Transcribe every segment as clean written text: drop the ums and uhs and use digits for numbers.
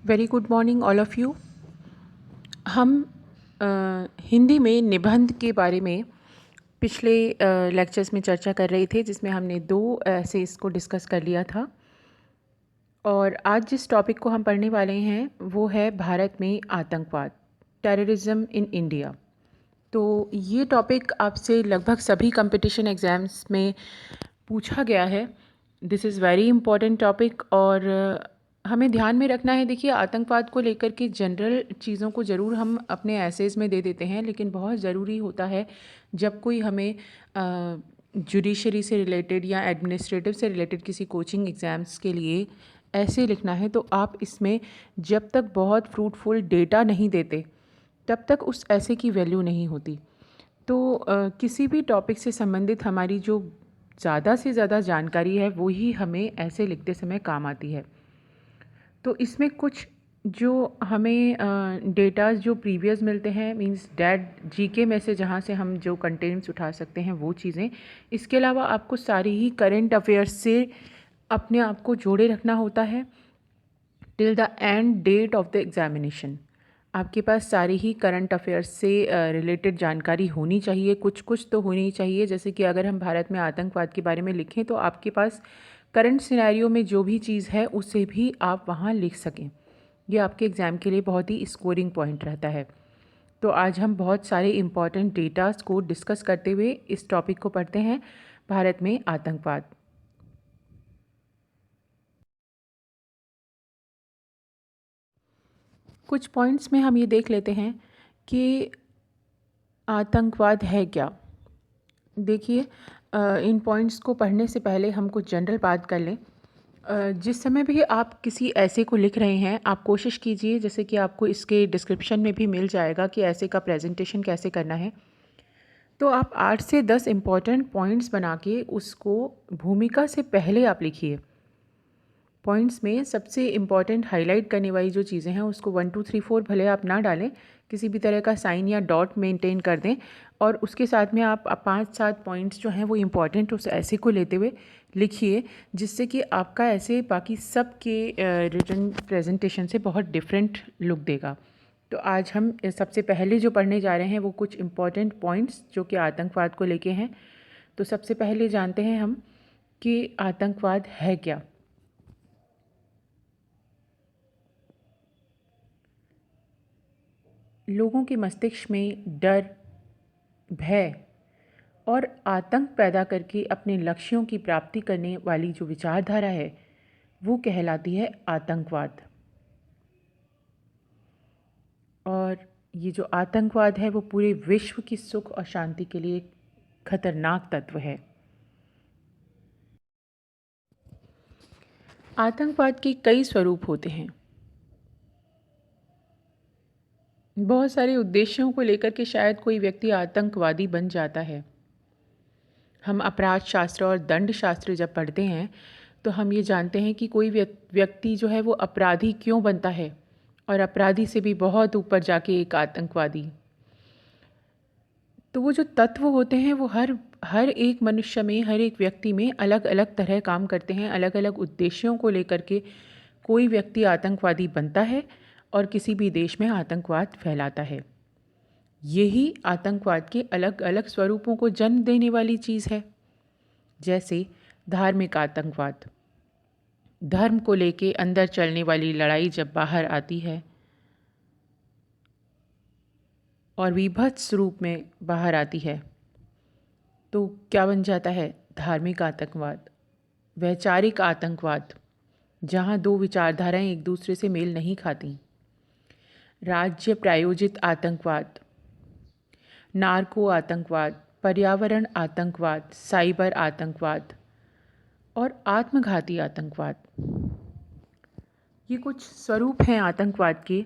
Very good morning all of you. हम हिंदी में निबंध के बारे में पिछले लेक्चर्स में चर्चा कर रहे थे, जिसमें हमने दो ऐसे इसको डिस्कस कर लिया था। और आज जिस टॉपिक को हम पढ़ने वाले हैं वो है भारत में आतंकवाद, टेररिज्म इन इंडिया। तो ये टॉपिक आपसे लगभग सभी कंपटीशन एग्ज़ाम्स में पूछा गया है। This is very important topic और हमें ध्यान में रखना है। देखिए, आतंकवाद को लेकर के जनरल चीज़ों को ज़रूर हम अपने एसेज में दे देते हैं, लेकिन बहुत ज़रूरी होता है जब कोई हमें जुडिशरी से रिलेटेड या एडमिनिस्ट्रेटिव से रिलेटेड किसी कोचिंग एग्ज़ाम्स के लिए ऐसे लिखना है, तो आप इसमें जब तक बहुत फ्रूटफुल डेटा नहीं देते तब तक उस ऐसे की वैल्यू नहीं होती। तो किसी भी टॉपिक से संबंधित हमारी जो ज़्यादा से ज़्यादा जानकारी है वो ही हमें ऐसे लिखते समय काम आती है। तो इसमें कुछ जो हमें डेटाज़ जो प्रीवियस मिलते हैं, मींस डैट जीके में से जहाँ से हम जो कंटेंट्स उठा सकते हैं वो चीज़ें। इसके अलावा आपको सारी ही करंट अफेयर्स से अपने आप को जोड़े रखना होता है till the end date of the examination. आपके पास सारी ही करंट अफेयर्स से रिलेटेड जानकारी होनी चाहिए, कुछ कुछ तो होनी चाहिए। जैसे कि अगर हम भारत में आतंकवाद के बारे में लिखें तो आपके पास करंट सिनेरियो में जो भी चीज़ है उसे भी आप वहाँ लिख सकें। ये आपके एग्ज़ाम के लिए बहुत ही स्कोरिंग पॉइंट रहता है। तो आज हम बहुत सारे इम्पॉर्टेंट डेटास को डिस्कस करते हुए इस टॉपिक को पढ़ते हैं, भारत में आतंकवाद। कुछ पॉइंट्स में हम ये देख लेते हैं कि आतंकवाद है क्या। देखिए, इन पॉइंट्स को पढ़ने से पहले हम कुछ जनरल बात कर लें। जिस समय भी आप किसी ऐसे को लिख रहे हैं, आप कोशिश कीजिए, जैसे कि आपको इसके डिस्क्रिप्शन में भी मिल जाएगा कि ऐसे का प्रेजेंटेशन कैसे करना है। तो आप 8 से 10 इम्पॉर्टेंट पॉइंट्स बना के उसको भूमिका से पहले आप लिखिए। पॉइंट्स में सबसे इम्पॉर्टेंट हाईलाइट करने वाली जो चीज़ें हैं उसको 1 2 3 4 भले आप ना डालें, किसी भी तरह का साइन या डॉट मेंटेन कर दें, और उसके साथ में आप 5-7 पॉइंट्स जो हैं वो इम्पॉर्टेंट उस ऐसे को लेते हुए लिखिए, जिससे कि आपका ऐसे बाकी सब के रिटन प्रेजेंटेशन से बहुत डिफरेंट लुक देगा। तो आज हम सबसे पहले जो पढ़ने जा रहे हैं वो कुछ इम्पॉर्टेंट पॉइंट्स जो कि आतंकवाद को लेके हैं। तो सबसे पहले जानते हैं हम कि आतंकवाद है क्या। लोगों के मस्तिष्क में डर, भय और आतंक पैदा करके अपने लक्ष्यों की प्राप्ति करने वाली जो विचारधारा है वो कहलाती है आतंकवाद। और ये जो आतंकवाद है वो पूरे विश्व की सुख और शांति के लिए खतरनाक तत्व है। आतंकवाद के कई स्वरूप होते हैं। बहुत सारे उद्देश्यों को लेकर के शायद कोई व्यक्ति आतंकवादी बन जाता है। हम अपराध शास्त्र और दंड शास्त्र जब पढ़ते हैं तो हम ये जानते हैं कि कोई व्यक्ति जो है वो अपराधी क्यों बनता है, और अपराधी से भी बहुत ऊपर जाके एक आतंकवादी। तो वो जो तत्व होते हैं वो हर हर एक मनुष्य में, हर एक व्यक्ति में अलग अलग तरह काम करते हैं। अलग अलग उद्देश्यों को लेकर के कोई व्यक्ति आतंकवादी बनता है और किसी भी देश में आतंकवाद फैलाता है। यही आतंकवाद के अलग अलग स्वरूपों को जन्म देने वाली चीज़ है। जैसे धार्मिक आतंकवाद, धर्म को लेके अंदर चलने वाली लड़ाई जब बाहर आती है और विभत्स रूप में बाहर आती है तो क्या बन जाता है? धार्मिक आतंकवाद। वैचारिक आतंकवाद, जहाँ दो विचारधाराएं एक दूसरे से मेल नहीं खाती। राज्य प्रायोजित आतंकवाद, नार्को आतंकवाद, पर्यावरण आतंकवाद, साइबर आतंकवाद और आत्मघाती आतंकवाद। ये कुछ स्वरूप हैं आतंकवाद के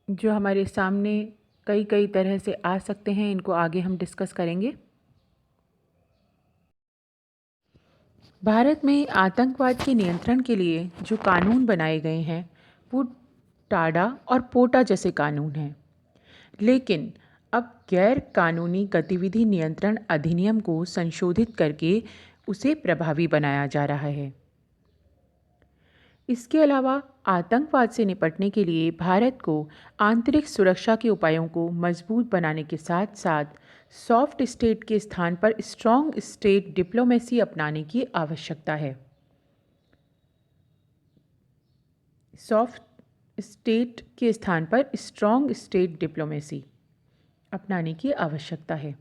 जो हमारे सामने कई कई तरह से आ सकते हैं। इनको आगे हम डिस्कस करेंगे। भारत में आतंकवाद के नियंत्रण के लिए जो कानून बनाए गए हैं वो टाडा और पोटा जैसे कानून हैं, लेकिन अब गैर कानूनी गतिविधि नियंत्रण अधिनियम को संशोधित करके उसे प्रभावी बनाया जा रहा है। इसके अलावा आतंकवाद से निपटने के लिए भारत को आंतरिक सुरक्षा के उपायों को मजबूत बनाने के साथ साथ सॉफ्ट स्टेट के स्थान पर स्ट्रॉन्ग स्टेट डिप्लोमेसी अपनाने की आवश्यकता है। सॉफ्ट स्टेट के स्थान पर स्ट्रॉन्ग स्टेट डिप्लोमेसी अपनाने की आवश्यकता है।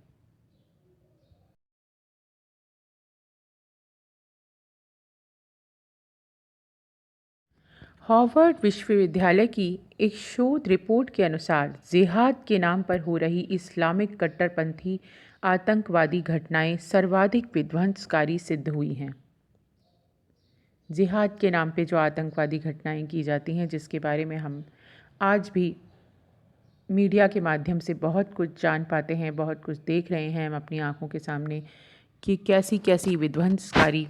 हार्वर्ड विश्वविद्यालय की एक शोध रिपोर्ट के अनुसार जिहाद के नाम पर हो रही इस्लामिक कट्टरपंथी आतंकवादी घटनाएं सर्वाधिक विध्वंसकारी सिद्ध हुई हैं। जिहाद के नाम पे जो आतंकवादी घटनाएं की जाती हैं, जिसके बारे में हम आज भी मीडिया के माध्यम से बहुत कुछ जान पाते हैं, बहुत कुछ देख रहे हैं हम अपनी आंखों के सामने कि कैसी कैसी विध्वंसकारी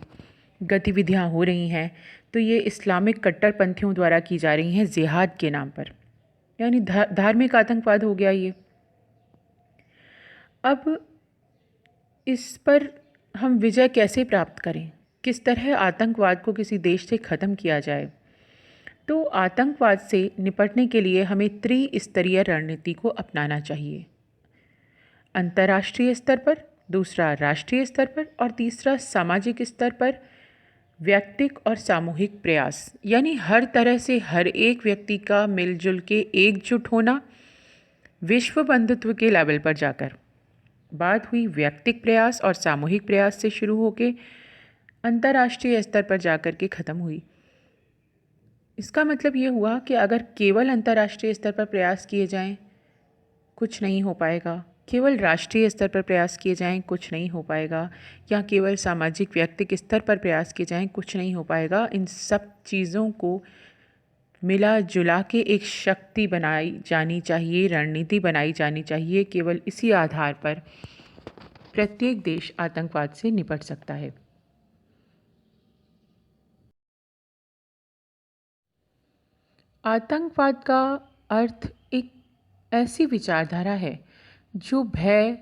गतिविधियां हो रही हैं, तो ये इस्लामिक कट्टरपंथियों द्वारा की जा रही हैं जिहाद के नाम पर, यानी धार्मिक आतंकवाद हो गया ये। अब इस पर हम विजय कैसे प्राप्त करें, किस तरह आतंकवाद को किसी देश से ख़त्म किया जाए? तो आतंकवाद से निपटने के लिए हमें त्रिस्तरीय रणनीति को अपनाना चाहिए। अंतर्राष्ट्रीय स्तर पर, दूसरा राष्ट्रीय स्तर पर और तीसरा सामाजिक स्तर पर व्यक्तिक और सामूहिक प्रयास, यानी हर तरह से हर एक व्यक्ति का मिलजुल के एकजुट होना। विश्व बंधुत्व के लेवल पर जाकर बात हुई व्यक्तिक प्रयास और सामूहिक प्रयास से शुरू होकर अंतर्राष्ट्रीय स्तर पर जाकर के ख़त्म हुई। इसका मतलब ये हुआ कि अगर केवल अंतर्राष्ट्रीय स्तर पर प्रयास किए जाएं, कुछ नहीं हो पाएगा। केवल राष्ट्रीय स्तर पर प्रयास किए जाएं, कुछ नहीं हो पाएगा। या केवल सामाजिक व्यक्तिक स्तर पर प्रयास किए जाएं, कुछ नहीं हो पाएगा। इन सब चीज़ों को मिला जुला के एक शक्ति बनाई जानी चाहिए, रणनीति बनाई जानी चाहिए। केवल इसी आधार पर प्रत्येक देश आतंकवाद से निपट सकता है। आतंकवाद का अर्थ एक ऐसी विचारधारा है जो भय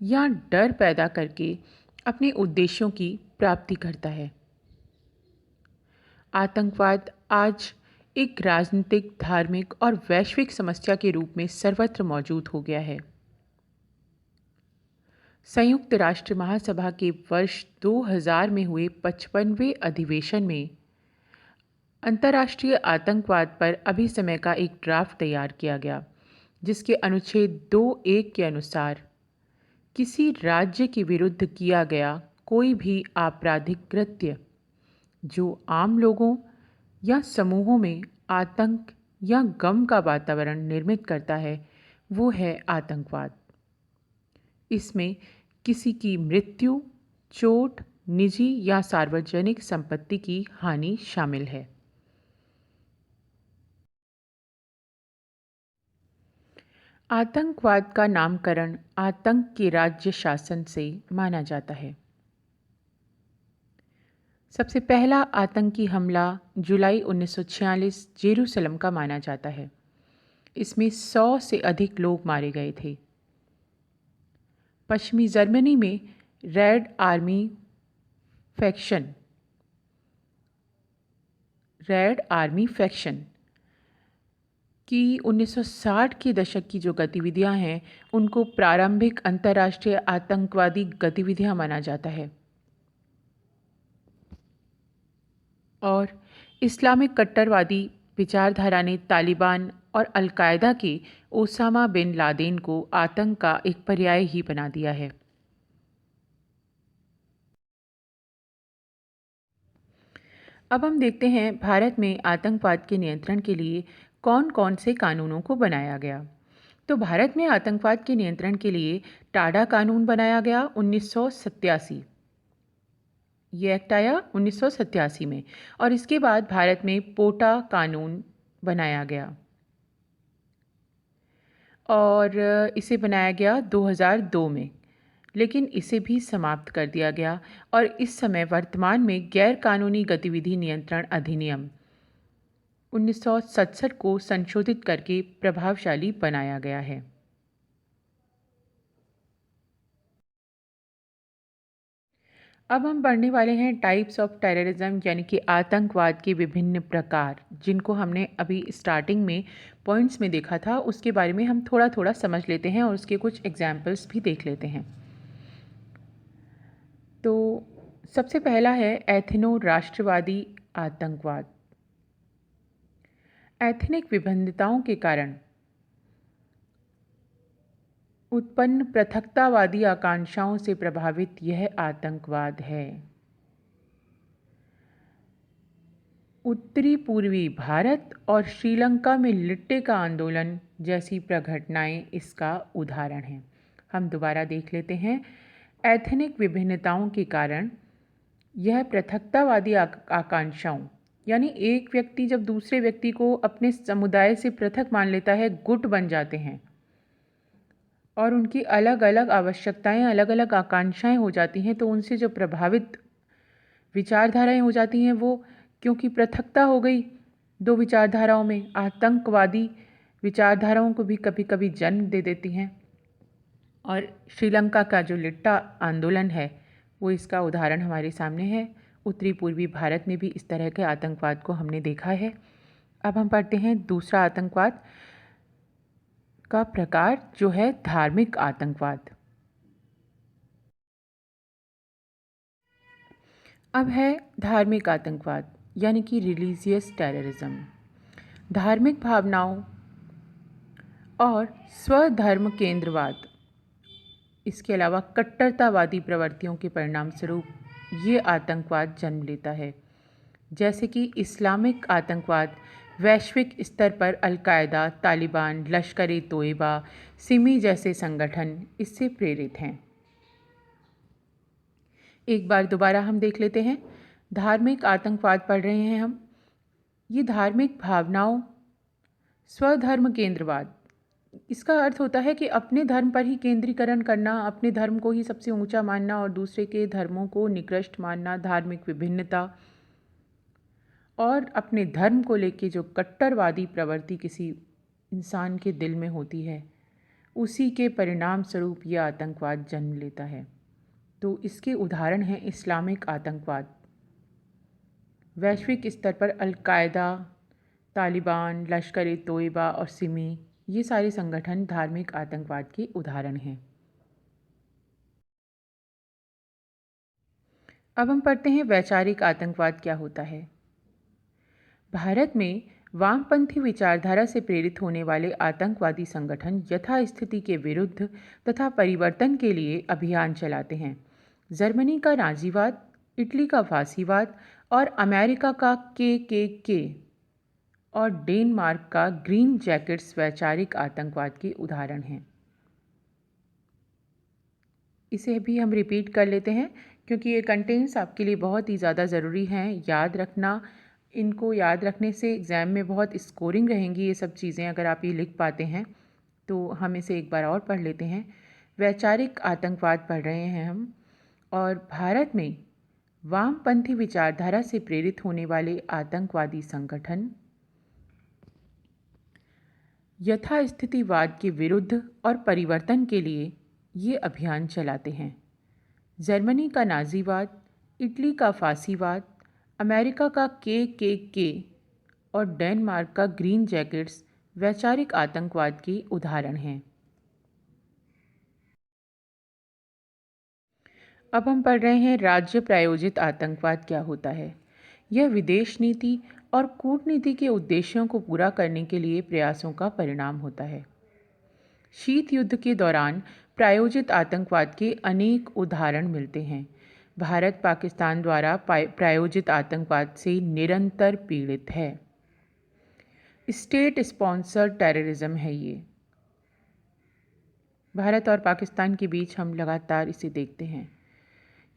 या डर पैदा करके अपने उद्देश्यों की प्राप्ति करता है। आतंकवाद आज एक राजनीतिक, धार्मिक और वैश्विक समस्या के रूप में सर्वत्र मौजूद हो गया है। संयुक्त राष्ट्र महासभा के वर्ष 2000 में हुए 55वें अधिवेशन में अंतर्राष्ट्रीय आतंकवाद पर अभिसमय का एक ड्राफ्ट तैयार किया गया, जिसके अनुच्छेद 2(1) के अनुसार किसी राज्य के विरुद्ध किया गया कोई भी आपराधिक कृत्य जो आम लोगों या समूहों में आतंक या गम का वातावरण निर्मित करता है, वो है आतंकवाद। इसमें किसी की मृत्यु, चोट, निजी या सार्वजनिक संपत्ति की हानि शामिल है। आतंकवाद का नामकरण आतंक के राज्य शासन से माना जाता है। सबसे पहला आतंकी हमला जुलाई 1946 जेरूसलम का माना जाता है। इसमें 100 से अधिक लोग मारे गए थे। पश्चिमी जर्मनी में रेड आर्मी फैक्शन की 1960 के दशक की जो गतिविधियां हैं, उनको प्रारंभिक अंतर्राष्ट्रीय आतंकवादी गतिविधियां माना जाता है। और इस्लामिक कट्टरवादी विचारधारा ने तालिबान और अल-कायदा के ओसामा बिन लादेन को आतंक का एक पर्याय ही बना दिया है। अब हम देखते हैं भारत में आतंकवाद के नियंत्रण के लिए कौन कौन से कानूनों को बनाया गया। तो भारत में आतंकवाद के नियंत्रण के लिए टाडा कानून बनाया गया 1987। ये एक्ट आया 1987 में, और इसके बाद भारत में पोटा कानून बनाया गया और इसे बनाया गया 2002 में, लेकिन इसे भी समाप्त कर दिया गया और इस समय वर्तमान में गैर कानूनी गतिविधि नियंत्रण अधिनियम 1967 को संशोधित करके प्रभावशाली बनाया गया है। अब हम पढ़ने वाले हैं टाइप्स ऑफ टेररिज्म, यानी कि आतंकवाद के विभिन्न प्रकार, जिनको हमने अभी स्टार्टिंग में पॉइंट्स में देखा था। उसके बारे में हम थोड़ा थोड़ा समझ लेते हैं और उसके कुछ एग्जाम्पल्स भी देख लेते हैं। तो सबसे पहला है एथनो राष्ट्रवादी आतंकवाद। एथनिक विभिन्नताओं के कारण उत्पन्न पृथकतावादी आकांक्षाओं से प्रभावित यह आतंकवाद है। उत्तरी पूर्वी भारत और श्रीलंका में लिट्टे का आंदोलन जैसी प्रघटनाएं इसका उदाहरण हैं। हम दोबारा देख लेते हैं। एथनिक विभिन्नताओं के कारण यह पृथकतावादी आकांक्षाओं, यानी एक व्यक्ति जब दूसरे व्यक्ति को अपने समुदाय से पृथक मान लेता है, गुट बन जाते हैं और उनकी अलग अलग आवश्यकताएं, अलग अलग आकांक्षाएं हो जाती हैं, तो उनसे जो प्रभावित विचारधाराएं हो जाती हैं, वो क्योंकि पृथकता हो गई दो विचारधाराओं में, आतंकवादी विचारधाराओं को भी कभी कभी जन्म दे देती हैं। और श्रीलंका का जो लिट्टा आंदोलन है वो इसका उदाहरण हमारे सामने है। उत्तरी पूर्वी भारत में भी इस तरह के आतंकवाद को हमने देखा है। अब हम पढ़ते हैं दूसरा आतंकवाद का प्रकार, जो है धार्मिक आतंकवाद। अब है धार्मिक आतंकवाद, यानी कि रिलीजियस टेररिज्म। धार्मिक भावनाओं और स्वधर्म केंद्रवाद, इसके अलावा कट्टरतावादी प्रवृत्तियों के परिणाम स्वरूप ये आतंकवाद जन्म लेता है। जैसे कि इस्लामिक आतंकवाद वैश्विक स्तर पर अल-कायदा, तालिबान, लश्कर-ए-तोयबा, सिमी जैसे संगठन इससे प्रेरित हैं। एक बार दोबारा हम देख लेते हैं। धार्मिक आतंकवाद पढ़ रहे हैं हम। ये धार्मिक भावनाओं, स्वधर्म केंद्रवाद, इसका अर्थ होता है कि अपने धर्म पर ही केंद्रीकरण करना, अपने धर्म को ही सबसे ऊंचा मानना और दूसरे के धर्मों को निकृष्ट मानना, धार्मिक विभिन्नता और अपने धर्म को लेके जो कट्टरवादी प्रवृत्ति किसी इंसान के दिल में होती है, उसी के परिणाम स्वरूप यह आतंकवाद जन्म लेता है। तो इसके उदाहरण हैं इस्लामिक आतंकवाद। वैश्विक स्तर पर अल-कायदा, तालिबान, लश्कर-ए-तोयबा और सिमी, ये सारे संगठन धार्मिक आतंकवाद के उदाहरण हैं। अब हम पढ़ते हैं वैचारिक आतंकवाद क्या होता है। भारत में वामपंथी विचारधारा से प्रेरित होने वाले आतंकवादी संगठन यथास्थिति के विरुद्ध तथा परिवर्तन के लिए अभियान चलाते हैं। जर्मनी का नाजीवाद, इटली का फासीवाद और अमेरिका का के और डेनमार्क का ग्रीन जैकेट्स वैचारिक आतंकवाद के उदाहरण हैं। इसे भी हम रिपीट कर लेते हैं क्योंकि ये कंटेंट्स आपके लिए बहुत ही ज़्यादा ज़रूरी हैं, याद रखना। इनको याद रखने से एग्ज़ाम में बहुत स्कोरिंग रहेंगी ये सब चीज़ें, अगर आप ये लिख पाते हैं। तो हम इसे एक बार और पढ़ लेते हैं। वैचारिक आतंकवाद पढ़ रहे हैं हम। और भारत में वामपंथी विचारधारा से प्रेरित होने वाले आतंकवादी संगठन यथास्थितिवाद के विरुद्ध और परिवर्तन के लिए ये अभियान चलाते हैं। जर्मनी का नाजीवाद, इटली का फासीवाद, अमेरिका का के और डेनमार्क का ग्रीन जैकेट्स वैचारिक आतंकवाद के उदाहरण हैं। अब हम पढ़ रहे हैं राज्य प्रायोजित आतंकवाद क्या होता है। यह विदेश नीति और कूटनीति के उद्देश्यों को पूरा करने के लिए प्रयासों का परिणाम होता है। शीत युद्ध के दौरान प्रायोजित आतंकवाद के अनेक उदाहरण मिलते हैं। भारत पाकिस्तान द्वारा प्रायोजित आतंकवाद से निरंतर पीड़ित है। स्टेट स्पॉन्सर्ड टेररिज्म है ये। भारत और पाकिस्तान के बीच हम लगातार इसे देखते हैं।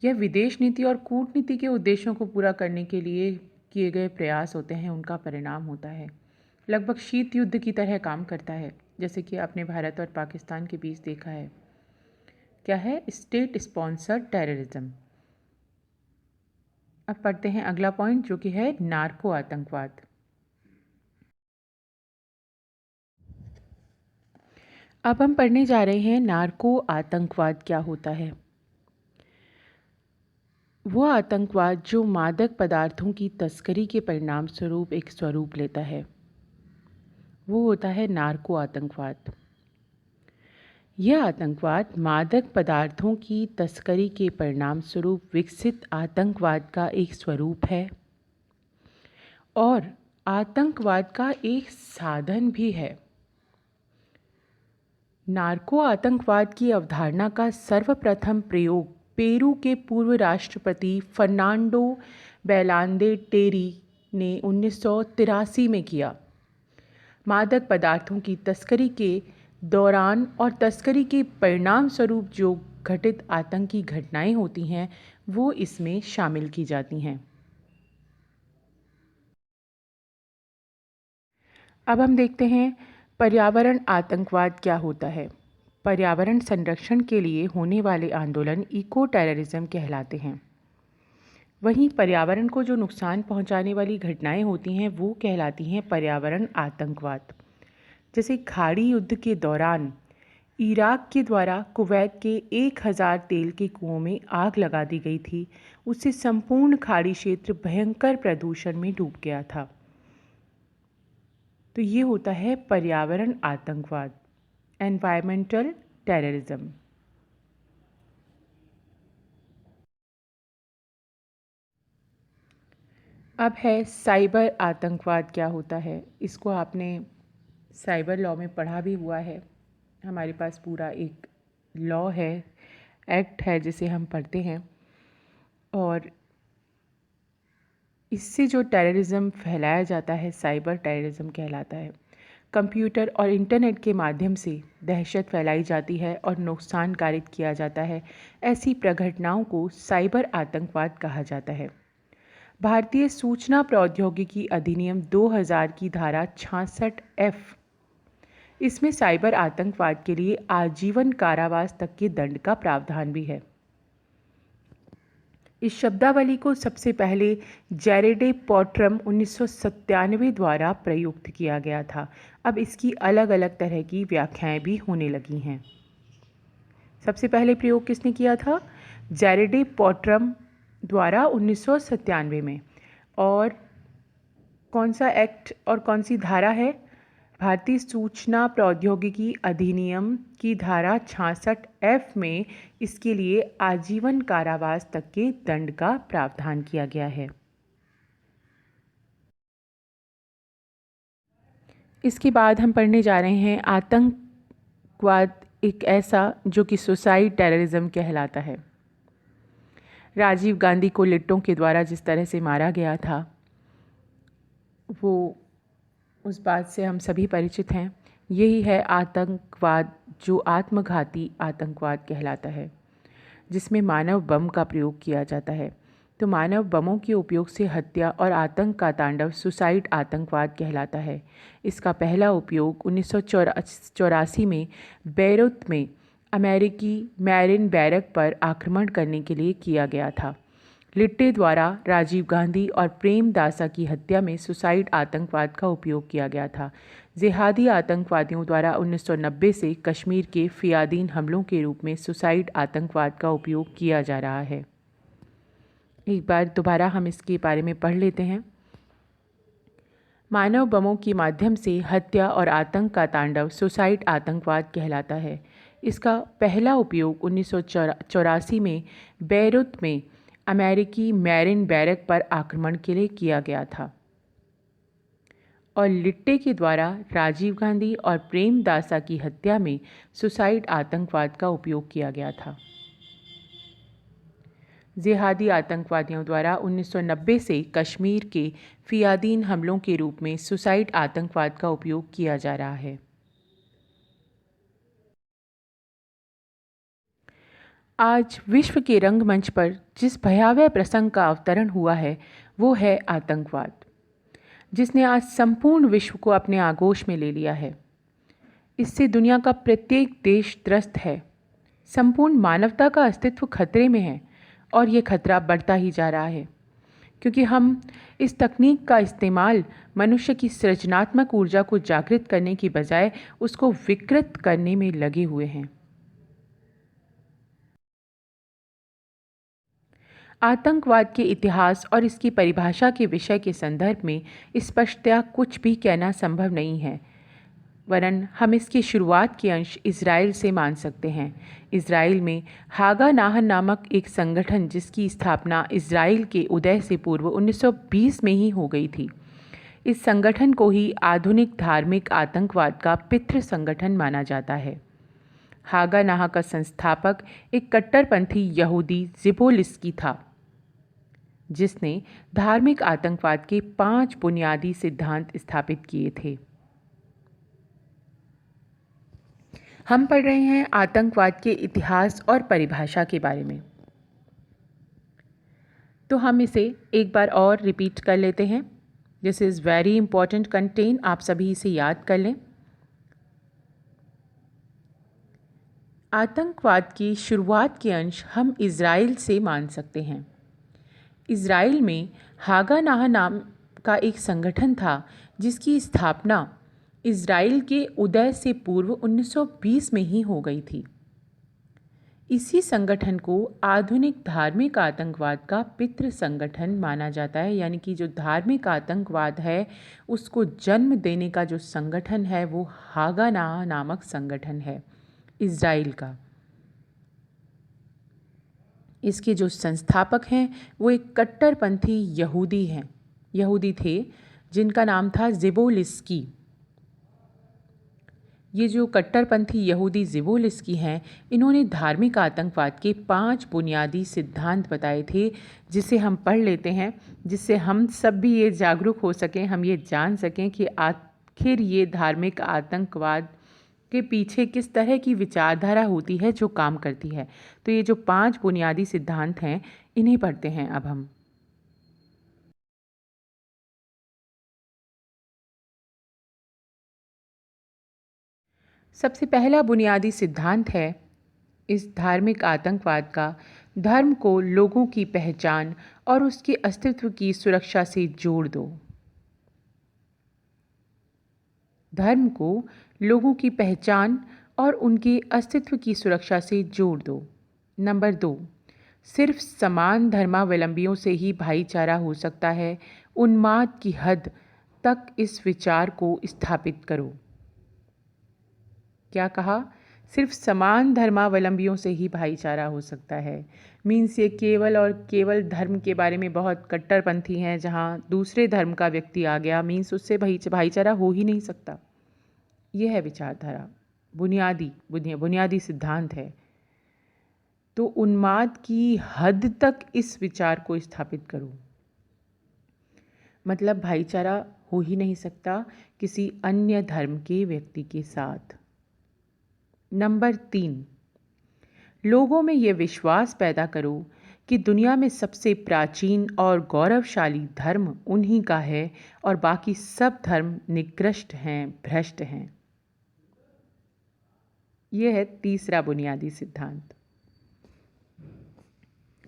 यह विदेश नीति और कूटनीति के उद्देश्यों को पूरा करने के लिए किए गए प्रयास होते हैं, उनका परिणाम होता है। लगभग शीत युद्ध की तरह काम करता है, जैसे कि आपने भारत और पाकिस्तान के बीच देखा है। क्या है? State sponsored terrorism. अब पढ़ते हैं अगला पॉइंट, जो कि है नार्को आतंकवाद। अब हम पढ़ने जा रहे हैं नार्को आतंकवाद क्या होता है। वो आतंकवाद जो मादक पदार्थों की तस्करी के परिणाम स्वरूप एक स्वरूप लेता है, वो होता है नार्को आतंकवाद। यह आतंकवाद मादक पदार्थों की तस्करी के परिणाम स्वरूप विकसित आतंकवाद का एक स्वरूप है और आतंकवाद का एक साधन भी है। नार्को आतंकवाद की अवधारणा का सर्वप्रथम प्रयोग पेरू के पूर्व राष्ट्रपति फर्नांडो बेलांदे टेरी ने 1983 में किया। मादक पदार्थों की तस्करी के दौरान और तस्करी के परिणाम स्वरूप जो घटित आतंकी घटनाएं होती हैं वो इसमें शामिल की जाती हैं। अब हम देखते हैं पर्यावरण आतंकवाद क्या होता है। पर्यावरण संरक्षण के लिए होने वाले आंदोलन इको टेररिज्म कहलाते हैं। वहीं पर्यावरण को जो नुकसान पहुंचाने वाली घटनाएं होती हैं वो कहलाती हैं पर्यावरण आतंकवाद। जैसे खाड़ी युद्ध के दौरान इराक के द्वारा कुवैत के 1000 तेल के कुओं में आग लगा दी गई थी। उससे संपूर्ण खाड़ी क्षेत्र भयंकर प्रदूषण में डूब गया था। तो ये होता है पर्यावरण आतंकवाद, एनवायरमेंटल टेररिज्म। अब है साइबर आतंकवाद क्या होता है। इसको आपने साइबर लॉ में पढ़ा भी हुआ है। हमारे पास पूरा एक लॉ है, एक्ट है जिसे हम पढ़ते हैं और इससे जो टेररिज्म फैलाया जाता है साइबर टेररिज्म कहलाता है। कंप्यूटर और इंटरनेट के माध्यम से दहशत फैलाई जाती है और नुकसान कारित किया जाता है। ऐसी प्रघटनाओं को साइबर आतंकवाद कहा जाता है। भारतीय सूचना प्रौद्योगिकी अधिनियम 2000 की धारा 66F, इसमें साइबर आतंकवाद के लिए आजीवन कारावास तक के दंड का प्रावधान भी है। इस शब्दावली को सबसे पहले जेरेडे पोट्रम 1997 द्वारा प्रयुक्त किया गया था। अब इसकी अलग अलग तरह की व्याख्याएं भी होने लगी हैं। सबसे पहले प्रयोग किसने किया था? जेरेडे पोट्रम द्वारा 1997 में। और कौन सा एक्ट और कौन सी धारा है? भारतीय सूचना प्रौद्योगिकी अधिनियम की धारा 66F में इसके लिए आजीवन कारावास तक के दंड का प्रावधान किया गया है। इसके बाद हम पढ़ने जा रहे हैं आतंकवाद एक ऐसा जो कि सुसाइड टेररिज्म कहलाता है। राजीव गांधी को लिट्टों के द्वारा जिस तरह से मारा गया था वो उस बात से हम सभी परिचित हैं। यही है आतंकवाद जो आत्मघाती आतंकवाद कहलाता है, जिसमें मानव बम का प्रयोग किया जाता है। तो मानव बमों के उपयोग से हत्या और आतंक का तांडव सुसाइड आतंकवाद कहलाता है। इसका पहला उपयोग 1984 में बेरूत में अमेरिकी मैरिन बैरक पर आक्रमण करने के लिए किया गया था। लिट्टे द्वारा राजीव गांधी और प्रेम दासा की हत्या में सुसाइड आतंकवाद का उपयोग किया गया था। जिहादी आतंकवादियों द्वारा 1990 से कश्मीर के फियादीन हमलों के रूप में सुसाइड आतंकवाद का उपयोग किया जा रहा है। एक बार दोबारा हम इसके बारे में पढ़ लेते हैं। मानव बमों के माध्यम से हत्या और आतंक का तांडव सुसाइड आतंकवाद कहलाता है। इसका पहला उपयोग 1984 में बेरूत में अमेरिकी मैरिन बैरक पर आक्रमण के लिए किया गया था और लिट्टे के द्वारा राजीव गांधी और प्रेम दासा की हत्या में सुसाइड आतंकवाद का उपयोग किया गया था। जिहादी आतंकवादियों द्वारा 1990 से कश्मीर के फियादीन हमलों के रूप में सुसाइड आतंकवाद का उपयोग किया जा रहा है। आज विश्व के रंगमंच पर जिस भयावह प्रसंग का अवतरण हुआ है वो है आतंकवाद, जिसने आज संपूर्ण विश्व को अपने आगोश में ले लिया है। इससे दुनिया का प्रत्येक देश त्रस्त है। संपूर्ण मानवता का अस्तित्व खतरे में है और ये खतरा बढ़ता ही जा रहा है, क्योंकि हम इस तकनीक का इस्तेमाल मनुष्य की सृजनात्मक ऊर्जा को जागृत करने की बजाय उसको विकृत करने में लगे हुए हैं। आतंकवाद के इतिहास और इसकी परिभाषा के विषय के संदर्भ में स्पष्टतया कुछ भी कहना संभव नहीं है, वरन हम इसकी शुरुआत के अंश इज़राइल से मान सकते हैं। इज़राइल में हागा नाहन नामक एक संगठन, जिसकी स्थापना इज़राइल के उदय से पूर्व 1920 में ही हो गई थी। इस संगठन को ही आधुनिक धार्मिक आतंकवाद का पितृ संगठन माना जाता है। हागा नाह का संस्थापक एक कट्टरपंथी यहूदी ज़िबोलिस्की था, जिसने धार्मिक आतंकवाद के 5 बुनियादी सिद्धांत स्थापित किए थे। हम पढ़ रहे हैं आतंकवाद के इतिहास और परिभाषा के बारे में, तो हम इसे एक बार और रिपीट कर लेते हैं। This is very important content, आप सभी इसे याद कर लें। आतंकवाद की शुरुआत के अंश हम इज़राइल से मान सकते हैं। इज़राइल में हागा नाह नाम का एक संगठन था, जिसकी स्थापना इज़राइल के उदय से पूर्व 1920 में ही हो गई थी। इसी संगठन को आधुनिक धार्मिक आतंकवाद का पितृ संगठन माना जाता है, यानी कि जो धार्मिक आतंकवाद है उसको जन्म देने का जो संगठन है वो हागा नाह नामक संगठन है इज़राइल का। इसके जो संस्थापक हैं वो एक कट्टरपंथी यहूदी थे, जिनका नाम था ज़िबोलिस्की। ये जो कट्टरपंथी यहूदी ज़िबोलिस्की हैं, इन्होंने धार्मिक आतंकवाद के 5 बुनियादी सिद्धांत बताए थे, जिसे हम पढ़ लेते हैं, जिससे हम सब भी ये जागरूक हो सकें, हम ये जान सकें कि आखिर ये धार्मिक आतंकवाद के पीछे किस तरह की विचारधारा होती है जो काम करती है। तो ये जो 5 बुनियादी सिद्धांत हैं, इन्हें पढ़ते हैं अब हम। सबसे पहला बुनियादी सिद्धांत है इस धार्मिक आतंकवाद का, धर्म को लोगों की पहचान और उसके अस्तित्व की सुरक्षा से जोड़ दो। धर्म को लोगों की पहचान और उनके अस्तित्व की सुरक्षा से जोड़ दो। नंबर 2, सिर्फ समान धर्मावलंबियों से ही भाईचारा हो सकता है। उन्माद की हद तक इस विचार को स्थापित करो। क्या कहा? सिर्फ समान धर्मावलंबियों से ही भाईचारा हो सकता है। मीन्स ये केवल और केवल धर्म के बारे में बहुत कट्टरपंथी हैं, जहाँ दूसरे धर्म का व्यक्ति आ गया मीन्स उससे भाईचारा हो ही नहीं सकता। यह है विचारधारा, बुनियादी सिद्धांत है। तो उन्माद की हद तक इस विचार को स्थापित करो, मतलब भाईचारा हो ही नहीं सकता किसी अन्य धर्म के व्यक्ति के साथ। नंबर 3, लोगों में ये विश्वास पैदा करो कि दुनिया में सबसे प्राचीन और गौरवशाली धर्म उन्हीं का है और बाकी सब धर्म निकृष्ट हैं, भ्रष्ट हैं। यह है तीसरा बुनियादी सिद्धांत।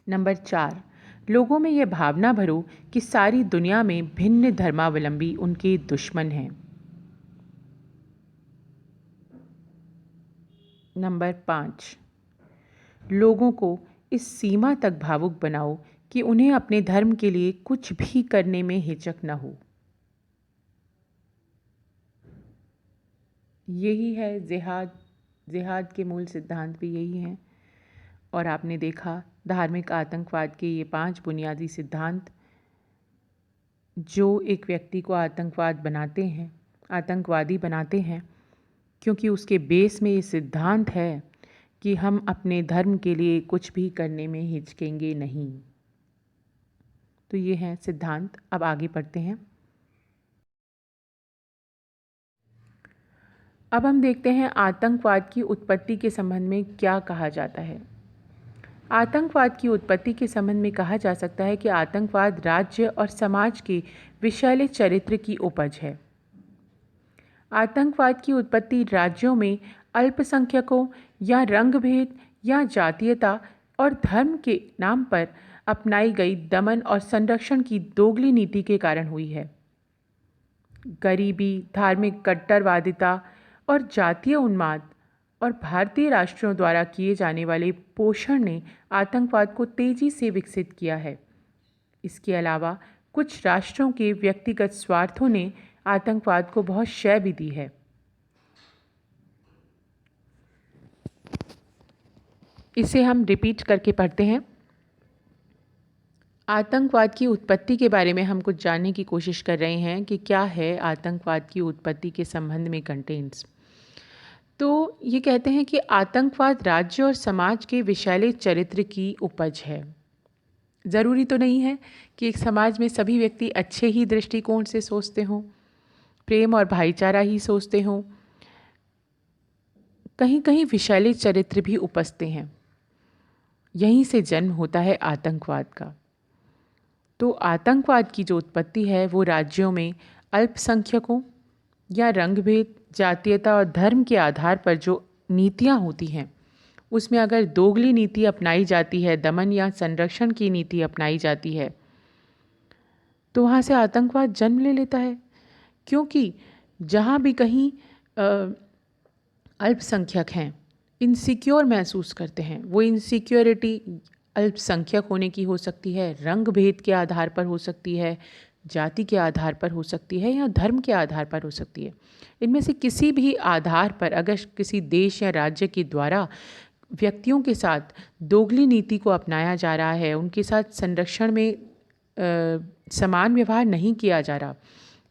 नंबर 4, लोगों में यह भावना भरो कि सारी दुनिया में भिन्न धर्मावलंबी उनके दुश्मन हैं। नंबर 5, लोगों को इस सीमा तक भावुक बनाओ कि उन्हें अपने धर्म के लिए कुछ भी करने में हिचक न हो। यही है जिहाद के मूल सिद्धांत भी यही हैं। और आपने देखा धार्मिक आतंकवाद के ये 5 बुनियादी सिद्धांत जो एक व्यक्ति को आतंकवादी बनाते हैं, क्योंकि उसके बेस में ये सिद्धांत है कि हम अपने धर्म के लिए कुछ भी करने में हिचकेंगे नहीं। तो ये हैं सिद्धांत। अब आगे पढ़ते हैं। अब हम देखते हैं आतंकवाद की उत्पत्ति के संबंध में क्या कहा जाता है। आतंकवाद की उत्पत्ति के संबंध में कहा जा सकता है कि आतंकवाद राज्य और समाज के विषैले चरित्र की उपज है। आतंकवाद की उत्पत्ति राज्यों में अल्पसंख्यकों या रंगभेद या जातीयता और धर्म के नाम पर अपनाई गई दमन और संरक्षण की दोगली नीति के कारण हुई है। गरीबी, धार्मिक कट्टरवादिता और जातीय उन्माद और भारतीय राष्ट्रों द्वारा किए जाने वाले पोषण ने आतंकवाद को तेजी से विकसित किया है। इसके अलावा कुछ राष्ट्रों के व्यक्तिगत स्वार्थों ने आतंकवाद को बहुत शय भी दी है। इसे हम रिपीट करके पढ़ते हैं। आतंकवाद की उत्पत्ति के बारे में हम कुछ जानने की कोशिश कर रहे हैं कि क्या है आतंकवाद की उत्पत्ति के संबंध में कंटेंट्स। तो ये कहते हैं कि आतंकवाद राज्य और समाज के विषैले चरित्र की उपज है। ज़रूरी तो नहीं है कि एक समाज में सभी व्यक्ति अच्छे ही दृष्टिकोण से सोचते हों, प्रेम और भाईचारा ही सोचते हों। कहीं कहीं विषैले चरित्र भी उपजते हैं। यहीं से जन्म होता है आतंकवाद का। तो आतंकवाद की जो उत्पत्ति है वो राज्यों में अल्पसंख्यकों या रंगभेद, जातीयता और धर्म के आधार पर जो नीतियाँ होती हैं उसमें अगर दोगली नीति अपनाई जाती है, दमन या संरक्षण की नीति अपनाई जाती है, तो वहाँ से आतंकवाद जन्म ले लेता है। क्योंकि जहाँ भी कहीं अल्पसंख्यक हैं, इनसिक्योर महसूस करते हैं, वो इनसिक्योरिटी अल्पसंख्यक होने की हो सकती है, रंग भेद के आधार पर हो सकती है, जाति के आधार पर हो सकती है या धर्म के आधार पर हो सकती है। इनमें से किसी भी आधार पर अगर किसी देश या राज्य के द्वारा व्यक्तियों के साथ दोगली नीति को अपनाया जा रहा है, उनके साथ संरक्षण में समान व्यवहार नहीं किया जा रहा,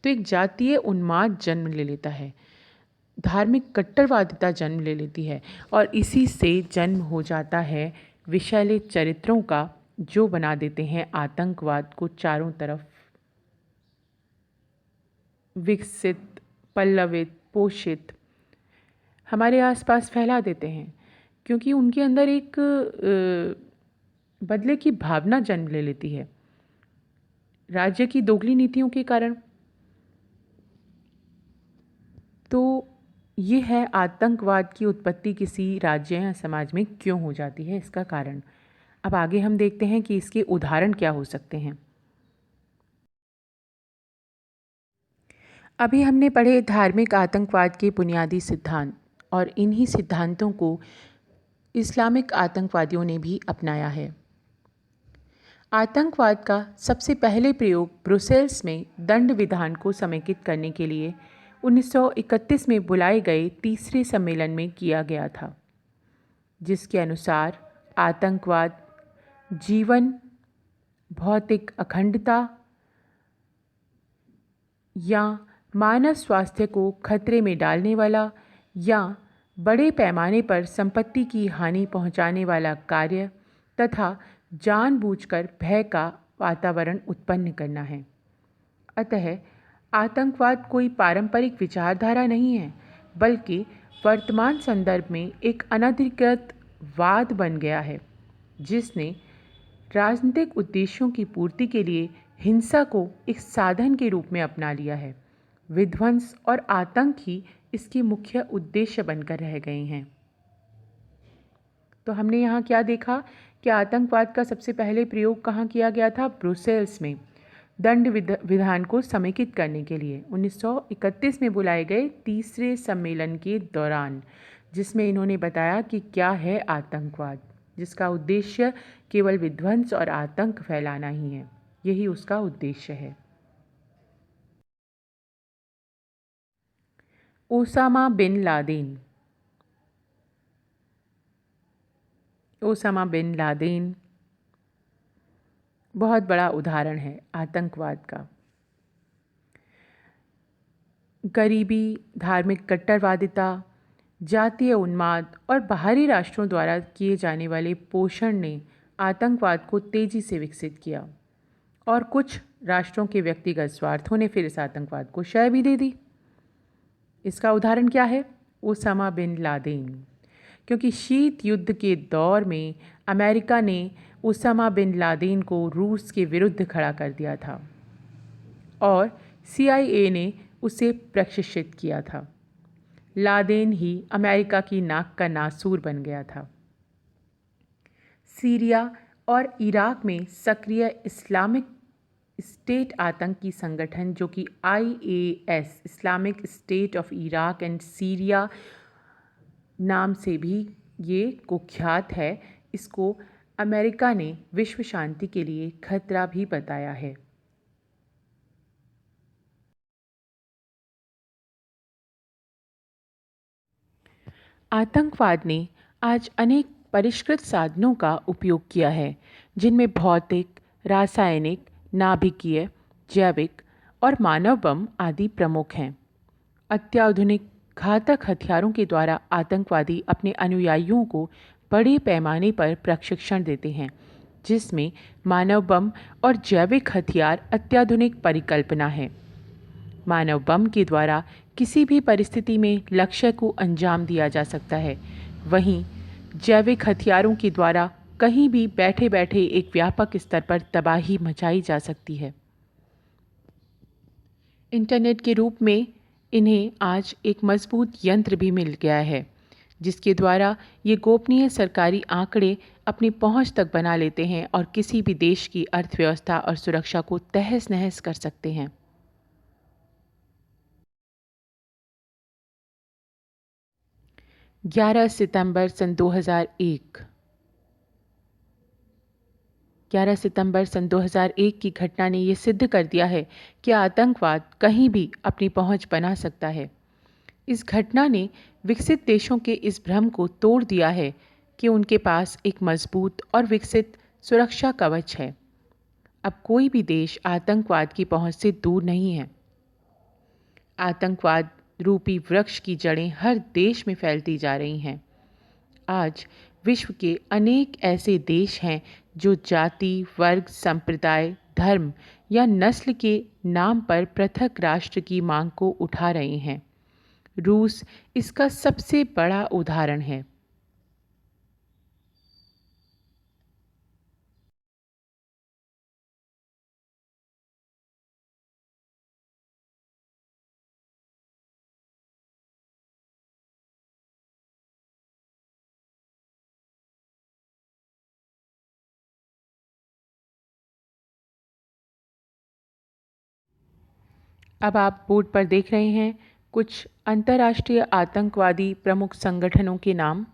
तो एक जातीय उन्माद जन्म ले लेता है, धार्मिक कट्टरवादिता जन्म ले लेती है और इसी से जन्म हो जाता है विषैले चरित्रों का, जो बना देते हैं आतंकवाद को चारों तरफ विकसित, पल्लवित, पोषित हमारे आसपास फैला देते हैं। क्योंकि उनके अंदर एक बदले की भावना जन्म ले लेती है राज्य की दोगली नीतियों के कारण। तो ये है आतंकवाद की उत्पत्ति किसी राज्य या समाज में क्यों हो जाती है, इसका कारण। अब आगे हम देखते हैं कि इसके उदाहरण क्या हो सकते हैं। अभी हमने पढ़े धार्मिक आतंकवाद के बुनियादी सिद्धांत, और इन्हीं सिद्धांतों को इस्लामिक आतंकवादियों ने भी अपनाया है। आतंकवाद का सबसे पहले प्रयोग ब्रुसेल्स में दंड विधान को समेकित करने के लिए 1931 में बुलाए गए तीसरे सम्मेलन में किया गया था, जिसके अनुसार आतंकवाद जीवन, भौतिक अखंडता या मानव स्वास्थ्य को खतरे में डालने वाला या बड़े पैमाने पर संपत्ति की हानि पहुंचाने वाला कार्य तथा जानबूझकर भय का वातावरण उत्पन्न करना है। अतः आतंकवाद कोई पारंपरिक विचारधारा नहीं है, बल्कि वर्तमान संदर्भ में एक अनधिकृत वाद बन गया है, जिसने राजनीतिक उद्देश्यों की पूर्ति के लिए हिंसा को एक साधन के रूप में अपना लिया है। विध्वंस और आतंक ही इसके मुख्य उद्देश्य बनकर रह गए हैं। तो हमने यहाँ क्या देखा कि आतंकवाद का सबसे पहले प्रयोग कहाँ किया गया था? ब्रुसेल्स में दंड विधान को समेकित करने के लिए 1931 में बुलाए गए तीसरे सम्मेलन के दौरान, जिसमें इन्होंने बताया कि क्या है आतंकवाद, जिसका उद्देश्य केवल विध्वंस और आतंक फैलाना ही है। यही उसका उद्देश्य है। Osama bin Laden. Osama bin Laden बहुत बड़ा उदाहरण है आतंकवाद का। गरीबी, धार्मिक कट्टरवादिता, जातीय उन्माद और बाहरी राष्ट्रों द्वारा किए जाने वाले पोषण ने आतंकवाद को तेजी से विकसित किया, और कुछ राष्ट्रों के व्यक्तिगत स्वार्थों ने फिर इस आतंकवाद को शय भी दे दी। इसका उदाहरण क्या है? Osama bin Laden. क्योंकि शीत युद्ध के दौर में अमेरिका ने ओसामा बिन लादेन को रूस के विरुद्ध खड़ा कर दिया था और CIA ने उसे प्रशिक्षित किया था। लादेन ही अमेरिका की नाक का नासूर बन गया था। सीरिया और इराक में सक्रिय इस्लामिक स्टेट आतंकी संगठन, जो कि IAS, Islamic state of Iraq and Syria, नाम से भी ये कुख्यात है। इसको अमेरिका ने विश्व शांति के लिए खतरा भी बताया है। आतंकवाद ने आज अनेक परिष्कृत साधनों का उपयोग किया है, जिनमें भौतिक, रासायनिक, नाभिकीय, जैविक और मानव बम आदि प्रमुख हैं। अत्याधुनिक घातक हथियारों के द्वारा आतंकवादी अपने अनुयायियों को बड़े पैमाने पर प्रशिक्षण देते हैं, जिसमें मानव बम और जैविक हथियार अत्याधुनिक परिकल्पना है। मानव बम के द्वारा किसी भी परिस्थिति में लक्ष्य को अंजाम दिया जा सकता है। वहीं जैविक हथियारों के द्वारा कहीं भी बैठे बैठे एक व्यापक स्तर पर तबाही मचाई जा सकती है। इंटरनेट के रूप में इन्हें आज एक मजबूत यंत्र भी मिल गया है, जिसके द्वारा ये गोपनीय सरकारी आंकड़े अपनी पहुंच तक बना लेते हैं और किसी भी देश की अर्थव्यवस्था और सुरक्षा को तहस नहस कर सकते हैं। 11 सितंबर सन 2001 11 सितंबर सन 2001 की घटना ने ये सिद्ध कर दिया है कि आतंकवाद कहीं भी अपनी पहुंच बना सकता है। इस घटना ने विकसित देशों के इस भ्रम को तोड़ दिया है कि उनके पास एक मजबूत और विकसित सुरक्षा कवच है। अब कोई भी देश आतंकवाद की पहुंच से दूर नहीं है। आतंकवाद रूपी वृक्ष की जड़ें हर देश में फैलती जा रही हैं। आज विश्व के अनेक ऐसे देश हैं जो जाति, वर्ग, संप्रदाय, धर्म या नस्ल के नाम पर पृथक राष्ट्र की मांग को उठा रहे हैं। रूस इसका सबसे बड़ा उदाहरण है। अब आप बोर्ड पर देख रहे हैं कुछ अंतर्राष्ट्रीय आतंकवादी प्रमुख संगठनों के नाम।